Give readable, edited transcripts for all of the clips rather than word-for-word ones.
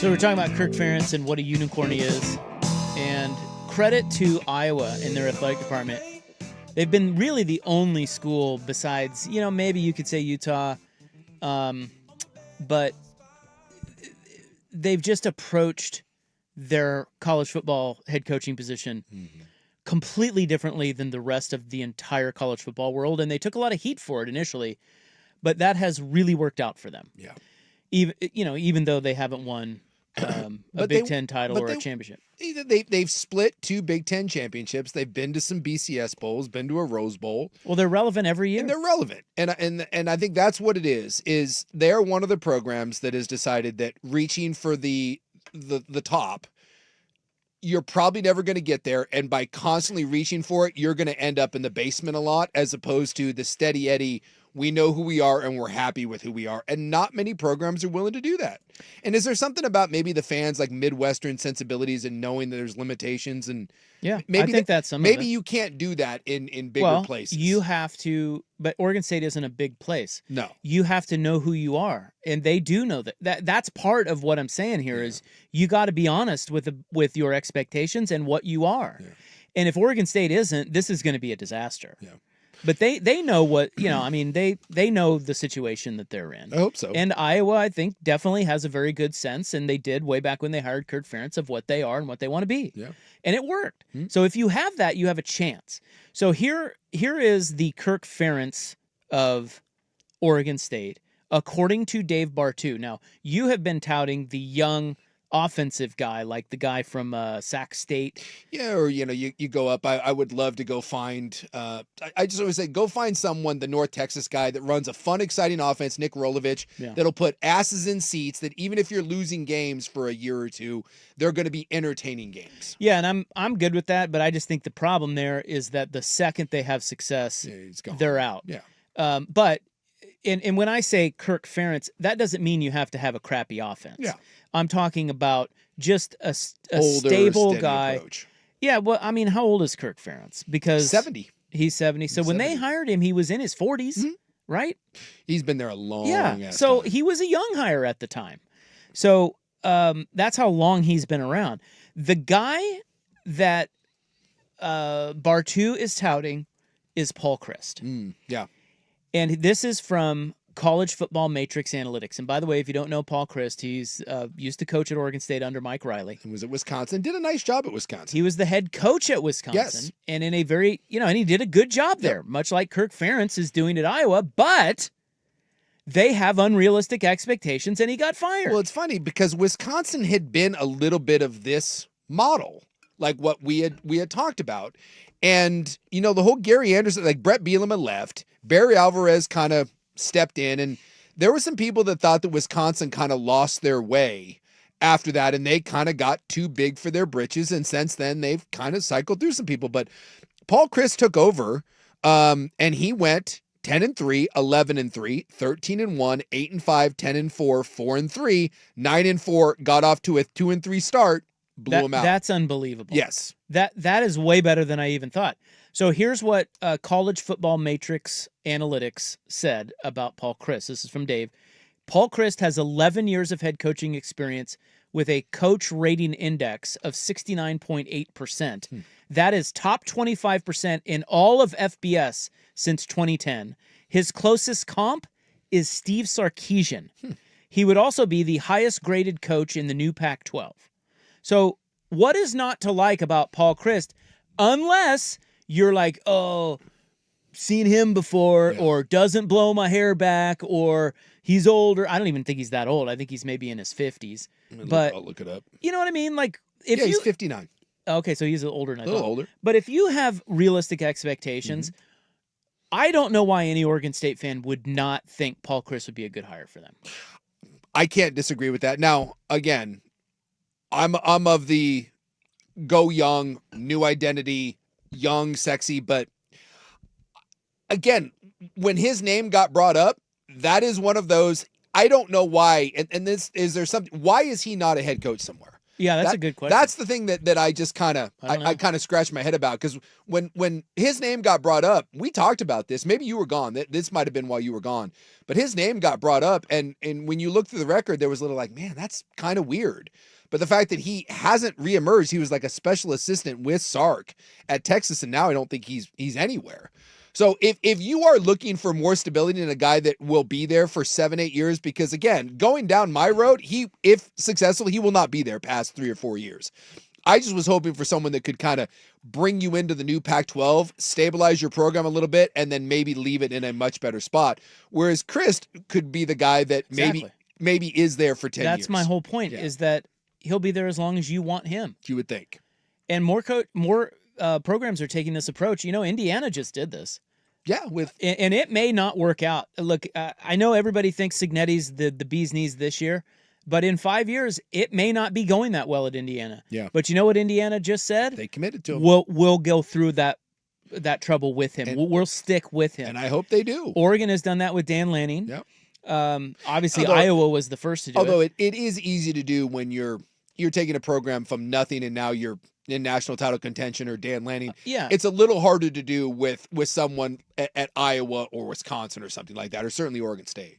So we're talking about Kirk Ferentz and what a unicorn he is. And credit to Iowa in their athletic department. They've been really the only school besides, maybe you could say Utah, but they've just approached their college football head coaching position completely differently than the rest of the entire college football world. And they took a lot of heat for it initially, but that has really worked out for them. Yeah. Even though they haven't won a Big Ten title or a championship. They've split 2 Big Ten championships. They've been to some BCS bowls, been to a Rose Bowl. Well, they're relevant every year. And they're relevant. And I think that's what it is they're one of the programs that has decided that reaching for the top, you're probably never going to get there. And by constantly reaching for it, you're going to end up in the basement a lot, as opposed to the steady Eddie. We know who we are and we're happy with who we are. And not many programs are willing to do that. And is there something about maybe the fans like Midwestern sensibilities and knowing that there's limitations and maybe I think that's some maybe of it. You can't do that in bigger places. You have to, but Oregon State isn't a big place. No. You have to know who you are. And they do know that. That's part of what I'm saying here is you got to be honest with your expectations and what you are. Yeah. And if Oregon State isn't, this is going to be a disaster. Yeah. But they know what, they know the situation that they're in. I hope so. And Iowa, I think, definitely has a very good sense, and they did way back when they hired Kirk Ferentz, of what they are and what they want to be. Yeah. And it worked. Mm-hmm. So if you have that, you have a chance. So here is the Kirk Ferentz of Oregon State, according to Dave Bartu. Now, you have been touting the young offensive guy, like the guy from Sac State. Yeah, or, you go up. I would love to go find, I just always say, go find someone, the North Texas guy that runs a fun, exciting offense, Nick Rolovich, that'll put asses in seats, that even if you're losing games for a year or two, they're going to be entertaining games. Yeah, and I'm good with that, but I just think the problem there is that the second they have success, they're out. Yeah. But when I say Kirk Ferentz, that doesn't mean you have to have a crappy offense. Yeah. I'm talking about just a Older, stable guy. Approach. Yeah, well, I mean, how old is Kirk Ferentz? Because 70. He's 70. So when they hired him, he was in his 40s, right? He's been there a long time. So he was a young hire at the time. So that's how long he's been around. The guy that Bartu is touting is Paul Chryst. Yeah. And this is from College Football Matrix Analytics. And by the way, if you don't know Paul Chryst, he's used to coach at Oregon State under Mike Riley. He was at Wisconsin. Did a nice job at Wisconsin. He was the head coach at Wisconsin. Yes. And in a very, and he did a good job there, much like Kirk Ferentz is doing at Iowa. But they have unrealistic expectations, and he got fired. Well, it's funny because Wisconsin had been a little bit of this model, like what we had talked about. And, the whole Gary Anderson, like Brett Bielema left, Barry Alvarez kind of stepped in, and there were some people that thought that Wisconsin kind of lost their way after that, and they kind of got too big for their britches, and since then they've kind of cycled through some people. But Paul Chryst took over, and he went 10-3, 11-3, 13-1, 8-5, 10-4, 4-3, 9-4, got off to a 2-3 start, blew him out. That's unbelievable. Yes. That is way better than I even thought. So here's what College Football Matrix Analytics said about Paul Chryst. This is from Dave. Paul Chryst has 11 years of head coaching experience with a coach rating index of 69.8%. That is top 25% in all of FBS since 2010. His closest comp is Steve Sarkisian. He would also be the highest graded coach in the new Pac-12. So what is not to like about Paul Chryst, unless you're like, oh, seen him before, or doesn't blow my hair back, or he's older. I don't even think he's that old. I think he's maybe in his 50s. But I'll look it up. You know what I mean? Like, he's 59. Okay, so he's older than I thought. A little older. But if you have realistic expectations, I don't know why any Oregon State fan would not think Paul Chryst would be a good hire for them. I can't disagree with that. Now, again, I'm of the go young, new identity, young, sexy, but again, when his name got brought up, that is one of those, I don't know why, and this, is there something, why is he not a head coach somewhere? Yeah, that's a good question. That's the thing that I just kind of I kind of scratched my head about, because when his name got brought up, we talked about this. Maybe you were gone. This might have been while you were gone, but his name got brought up, and when you look through the record, there was a little like, man, that's kind of weird. But the fact that he hasn't reemerged, he was like a special assistant with Sark at Texas, and now I don't think he's anywhere. So if you are looking for more stability in a guy that will be there for 7-8 years, because again, going down my road, if successful, he will not be there past 3 or 4 years. I just was hoping for someone that could kind of bring you into the new Pac-12, stabilize your program a little bit, and then maybe leave it in a much better spot. Whereas Chryst could be the guy that maybe is there for 10 years. That's my whole point, is that he'll be there as long as you want him. You would think. And more programs are taking this approach. You know, Indiana just did this. Yeah, and it may not work out. Look, I know everybody thinks Signetti's the bee's knees this year, but in 5 years, it may not be going that well at Indiana. Yeah. But you know what Indiana just said? They committed to him. We'll go through that trouble with him. We'll stick with him. And I hope they do. Oregon has done that with Dan Lanning. Yep. Obviously, Iowa was the first to do it. Although it is easy to do when you're taking a program from nothing and now you're in national title contention, or Dan Lanning. Yeah. It's a little harder to do with someone at Iowa or Wisconsin or something like that, or certainly Oregon State.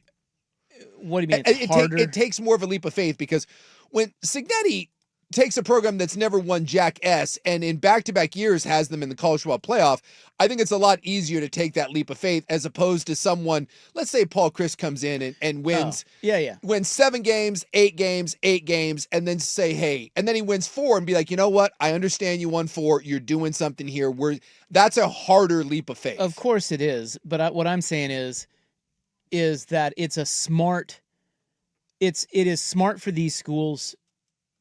What do you mean it's harder? It takes more of a leap of faith, because when Signetti takes a program that's never won Jack S and in back-to-back years has them in the college football playoff, I think it's a lot easier to take that leap of faith as opposed to someone, let's say Paul Chryst comes in and wins. Wins 7 games, 8 games, 8 games, and then say, hey, and then he wins 4 and be like, you know what? I understand you won 4. You're doing something here. That's a harder leap of faith. Of course it is. But what I'm saying is that it is smart for these schools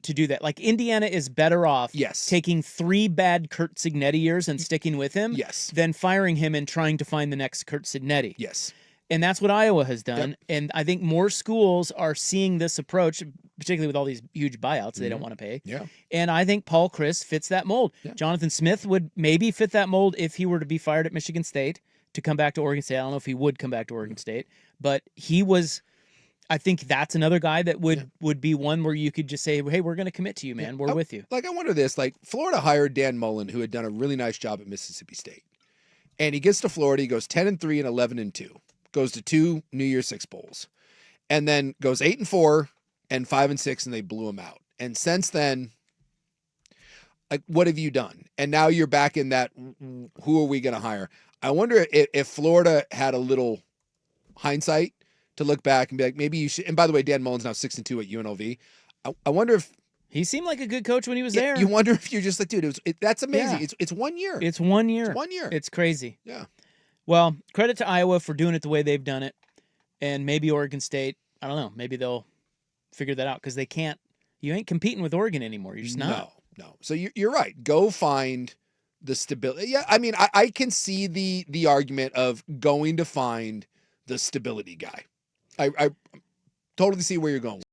to do that. Like, Indiana is better off taking 3 bad Curt Cignetti years and sticking with him than firing him and trying to find the next Curt Cignetti. Yes. And that's what Iowa has done. Yep. And I think more schools are seeing this approach, particularly with all these huge buyouts they don't want to pay. Yeah. And I think Paul Chryst fits that mold. Yeah. Jonathan Smith would maybe fit that mold if he were to be fired at Michigan State to come back to Oregon State. I don't know if he would come back to Oregon State, but I think that's another guy that would be one where you could just say, hey, we're going to commit to you, man. We're with you. Like, I wonder this, like, Florida hired Dan Mullen, who had done a really nice job at Mississippi State. And he gets to Florida, he goes 10-3 and 11-2, goes to 2 New Year's Six bowls, and then goes 8-4 and 5-6, and they blew him out. And since then, like, what have you done? And now you're back in that, who are we going to hire? I wonder if Florida had a little hindsight to look back and be like, maybe you should. And by the way, Dan Mullen's now 6-2 at UNLV. I wonder if he seemed like a good coach when he was there. You wonder if you're just like, dude, that's amazing. Yeah. It's 1 year. It's 1 year. It's 1 year. It's crazy. Yeah. Well, credit to Iowa for doing it the way they've done it, and maybe Oregon State. I don't know. Maybe they'll figure that out, because they can't. You ain't competing with Oregon anymore. You're just not. No. So you're right. Go find the stability. Yeah. I mean, I can see the argument of going to find the stability guy. I totally see where you're going with